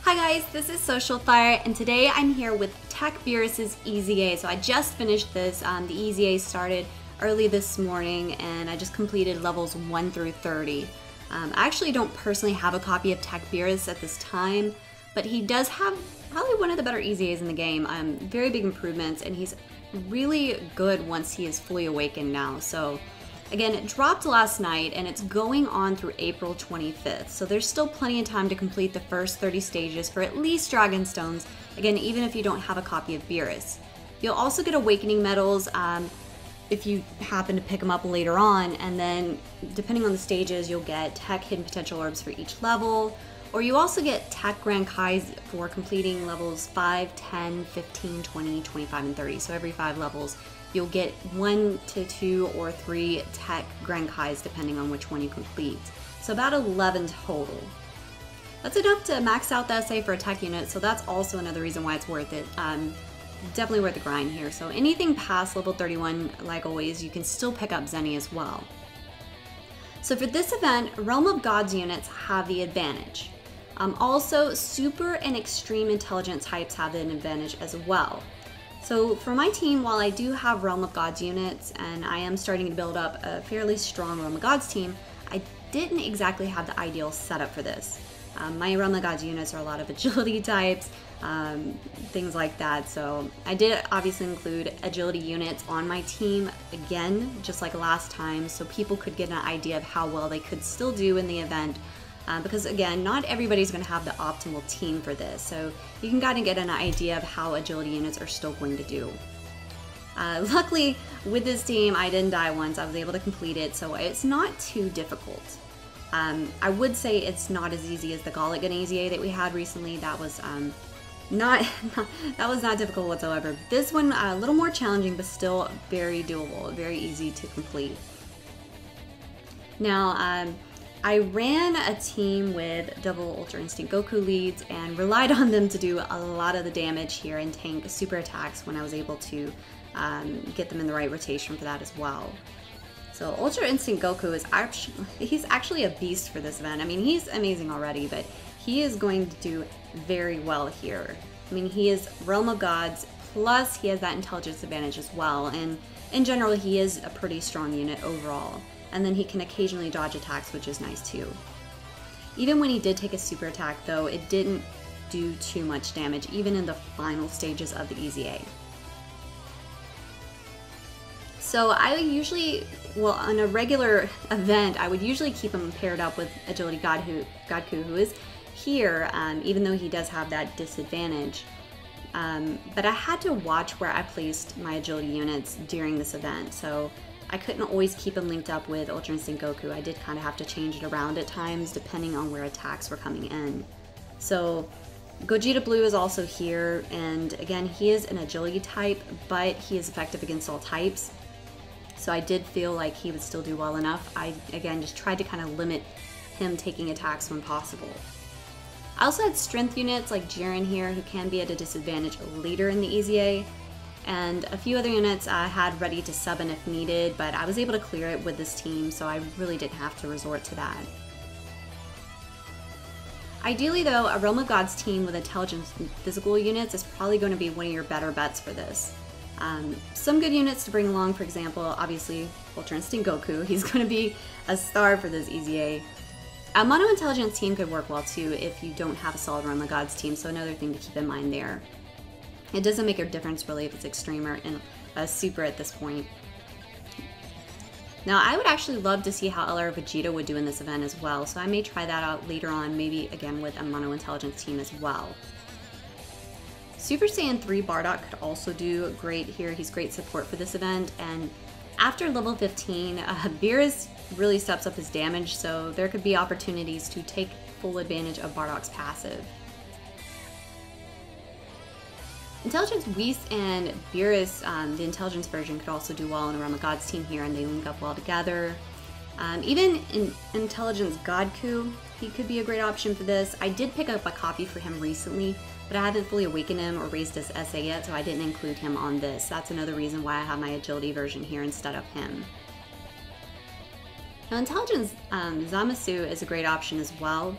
Hi guys, this is Social Fire, and today I'm here with TEQ Beerus EZA. So I just finished this. The EZA started early this morning, and I just completed levels 1 through 30. I actually don't personally have a copy of TEQ Beerus at this time, but he does have probably one of the better EZAs in the game. Very big improvements, and he's really good once he is fully awakened now. So again, it dropped last night and it's going on through April 25th. So there's still plenty of time to complete the first 30 stages for at least Dragon Stones. Again, even if you don't have a copy of Beerus. You'll also get Awakening Medals if you happen to pick them up later on. And then depending on the stages, you'll get TEQ Hidden Potential Orbs for each level. Or you also get TEQ Grand Kais for completing levels 5, 10, 15, 20, 25, and 30. So every 5 levels, you'll get 1 to 2 or 3 TEQ Grand Kais depending on which one you complete. So about 11 total. That's enough to max out the SA for a TEQ unit, so that's also another reason why it's worth it. Definitely worth the grind here. So anything past level 31, like always, you can still pick up Zenny as well. So for this event, Realm of Gods units have the advantage. Also, Super and Extreme Intelligence types have an advantage as well. So for my team, while I do have Realm of Gods units and I am starting to build up a fairly strong Realm of Gods team, I didn't exactly have the ideal setup for this. My Realm of Gods units are a lot of agility types, things like that. So I did obviously include agility units on my team again, just like last time, so people could get an idea of how well they could still do in the event. Because again, not everybody's going to have the optimal team for this, so you can kind of get an idea of how agility units are still going to do. Luckily, with this team, I didn't die once. I was able to complete it, so it's not too difficult. I would say it's not as easy as the Gauntlet EZA that we had recently. That was not difficult whatsoever. This one a little more challenging, but still very doable, very easy to complete. Now, I ran a team with double Ultra Instinct Goku leads and relied on them to do a lot of the damage here and tank super attacks when I was able to get them in the right rotation for that as well. So Ultra Instinct Goku is he's actually a beast for this event. I mean, he's amazing already, but he is going to do very well here. I mean, he is Realm of Gods, plus he has that intelligence advantage as well, and in general, he is a pretty strong unit overall. And then he can occasionally dodge attacks, which is nice too. Even when he did take a super attack though, it didn't do too much damage, even in the final stages of the EZA. So I usually, well, on a regular event, I would usually keep him paired up with Agility Godku, who is here, even though he does have that disadvantage. But I had to watch where I placed my agility units during this event, so I couldn't always keep him linked up with Ultra Instinct Goku. I did kind of have to change it around at times depending on where attacks were coming in. So Gogeta Blue is also here, and again, he is an agility type, but he is effective against all types. So I did feel like he would still do well enough. I, again, just tried to kind of limit him taking attacks when possible. I also had strength units like Jiren here, who can be at a disadvantage later in the EZA. And a few other units I had ready to sub in if needed, but I was able to clear it with this team, so I really didn't have to resort to that. Ideally though, a Realm of Gods team with intelligence and physical units is probably going to be one of your better bets for this. Some good units to bring along, for example, obviously Ultra Instinct Goku. He's going to be a star for this EZA. A Mono Intelligence team could work well too if you don't have a solid Realm of Gods team, so another thing to keep in mind there. It doesn't make a difference really if it's extreme or in a super at this point. Now I would actually love to see how LR Vegeta would do in this event as well, so I may try that out later on, maybe again with a Mono Intelligence team as well. Super Saiyan 3 Bardock could also do great here. He's great support for this event, and after level 15, Beerus really steps up his damage, so there could be opportunities to take full advantage of Bardock's passive. Intelligence Whis and Beerus, the intelligence version, could also do well in a Realm of Gods team here, and they link up well together. Even in Intelligence Godku, he could be a great option for this. I did pick up a copy for him recently, but I haven't fully awakened him or raised his SA yet, so I didn't include him on this. That's another reason why I have my agility version here instead of him. Now Intelligence Zamasu is a great option as well.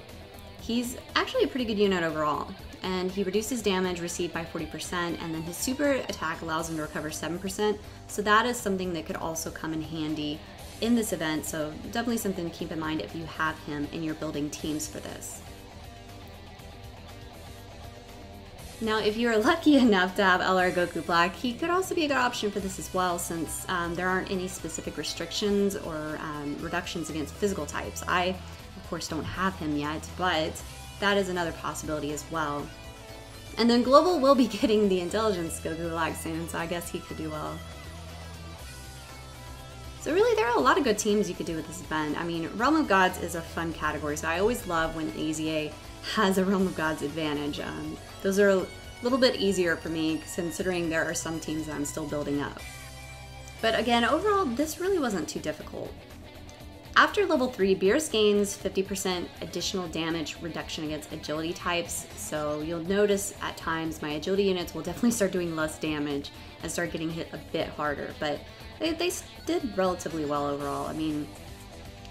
he's actually a pretty good unit overall. And he reduces damage received by 40%, and then his super attack allows him to recover 7%. So that is something that could also come in handy in this event. So definitely something to keep in mind if you have him in your building teams for this. Now, if you're lucky enough to have LR Goku Black, he could also be a good option for this as well, since there aren't any specific restrictions or reductions against physical types. I, of course, don't have him yet, but that is another possibility as well. And then Global will be getting the Intelligence Goku Black soon, so I guess he could do well. So really, there are a lot of good teams you could do with this event. I mean, Realm of Gods is a fun category, so I always love when EZA has a Realm of Gods advantage. Those are a little bit easier for me, considering there are some teams that I'm still building up. But again, overall, this really wasn't too difficult. After level 3, Beerus gains 50% additional damage reduction against agility types, so you'll notice at times my agility units will definitely start doing less damage and start getting hit a bit harder, but they did relatively well overall. I mean,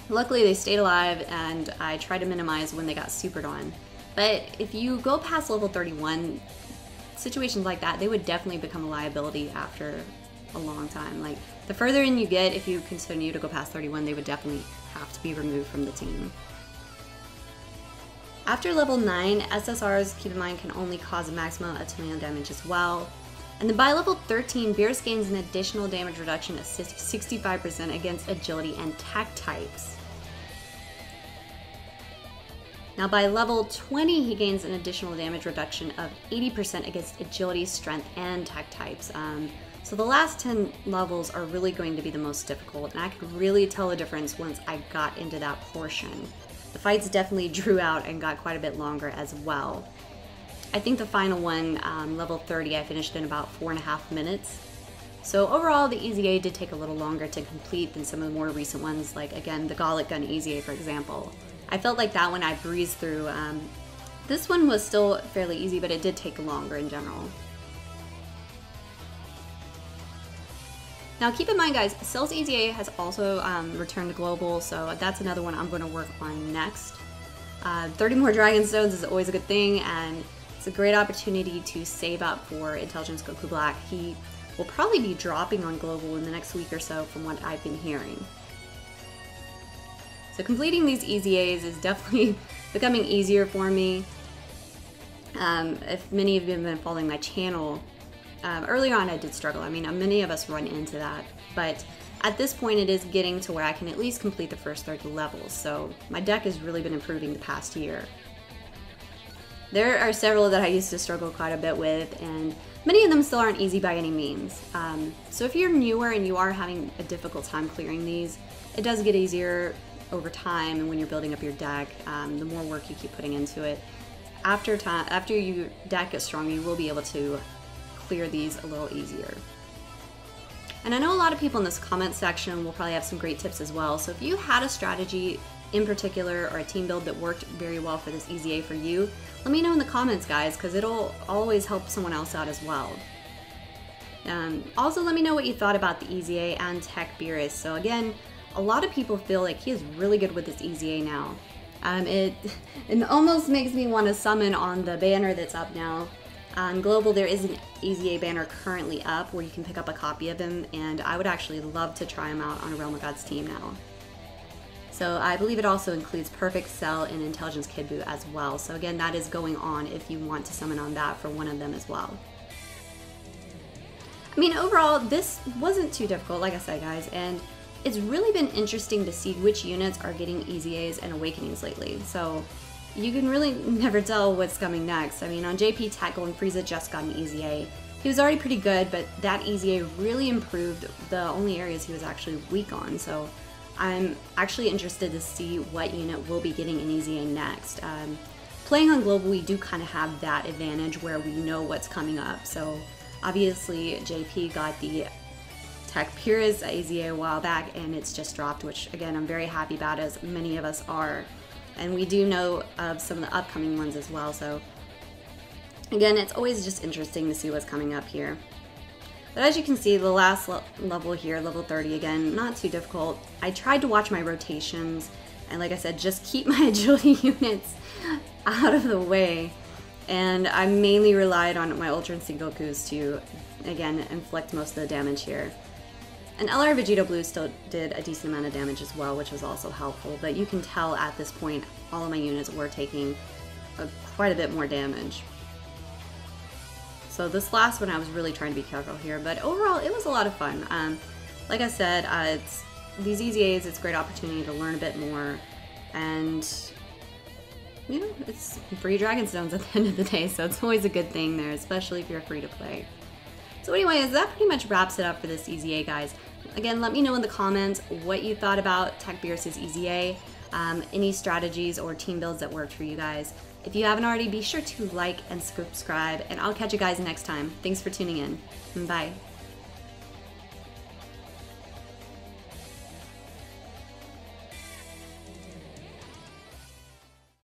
luckily they stayed alive, and I tried to minimize when they got supered on. But if you go past level 31, situations like that, they would definitely become a liability after a long time. Like, the further in you get, if you continue to go past 31, they would definitely have to be removed from the team. After level 9, SSRs, keep in mind, can only cause a maximum of 2 million damage as well. And then by level 13, Beerus gains an additional damage reduction of 65% against agility and tech types. Now by level 20, he gains an additional damage reduction of 80% against agility, strength, and tech types. So the last 10 levels are really going to be the most difficult, and I could really tell the difference once I got into that portion. The fights definitely drew out and got quite a bit longer as well. I think the final one, level 30, I finished in about 4.5 minutes. So overall, the EZA did take a little longer to complete than some of the more recent ones, like again, the Gauntlet Gun EZA, for example. I felt like that one I breezed through. This one was still fairly easy, but it did take longer in general. Now keep in mind, guys, Cell's EZA has also returned to Global, so that's another one I'm going to work on next. 30 more Dragon Stones is always a good thing, and it's a great opportunity to save up for Intelligence Goku Black. He will probably be dropping on Global in the next week or so from what I've been hearing. So completing these EZAs is definitely becoming easier for me. If many of you have been following my channel, earlier on I did struggle. I mean, many of us run into that, but at this point it is getting to where I can at least complete the first 30 levels, so my deck has really been improving the past year. There are several that I used to struggle quite a bit with, and many of them still aren't easy by any means. So if you're newer and you are having a difficult time clearing these, it does get easier over time, and when you're building up your deck, the more work you keep putting into it. After your deck gets strong, you will be able to clear these a little easier. And I know a lot of people in this comment section will probably have some great tips as well, so if you had a strategy in particular or a team build that worked very well for this EZA for you, let me know in the comments, guys, because it'll always help someone else out as well. Also, let me know what you thought about the EZA and TEQ Beerus. So again, a lot of people feel like he is really good with this EZA now. It almost makes me want to summon on the banner that's up now. On Global, there is an EZA banner currently up where you can pick up a copy of him, and I would actually love to try him out on a Realm of Gods team now. So I believe it also includes Perfect Cell and Intelligence Kid Buu as well. So again, that is going on if you want to summon on that for one of them as well. I mean, overall, this wasn't too difficult, like I said, guys, and it's really been interesting to see which units are getting EZAs and Awakenings lately. So you can really never tell what's coming next. I mean, on JP, Tackle and Frieza just got an EZA. He was already pretty good, but that EZA really improved the only areas he was actually weak on. So I'm actually interested to see what unit will be getting an EZA next. Playing on Global, we do kind of have that advantage where we know what's coming up. So obviously JP got the TEQ Beerus EZA a while back, and it's just dropped, which again I'm very happy about, as many of us are. And we do know of some of the upcoming ones as well, so again, it's always just interesting to see what's coming up here. But as you can see, the last level here, level 30, again, not too difficult. I tried to watch my rotations, and like I said, just keep my agility units out of the way. And I mainly relied on my Ultra Instinct Gokus to, again, inflict most of the damage here. And LR Vegeta Blue still did a decent amount of damage as well, which was also helpful. But you can tell at this point, all of my units were taking quite a bit more damage. So this last one, I was really trying to be careful here. But overall, it was a lot of fun. Like I said, these EZAs, it's a great opportunity to learn a bit more. And, you know, it's free Dragon Stones at the end of the day. So it's always a good thing there, especially if you're free to play. So anyways, that pretty much wraps it up for this EZA, guys. Again, let me know in the comments what you thought about TEQ Beerus EZA, any strategies or team builds that worked for you guys. If you haven't already, be sure to like and subscribe, and I'll catch you guys next time. Thanks for tuning in. Bye.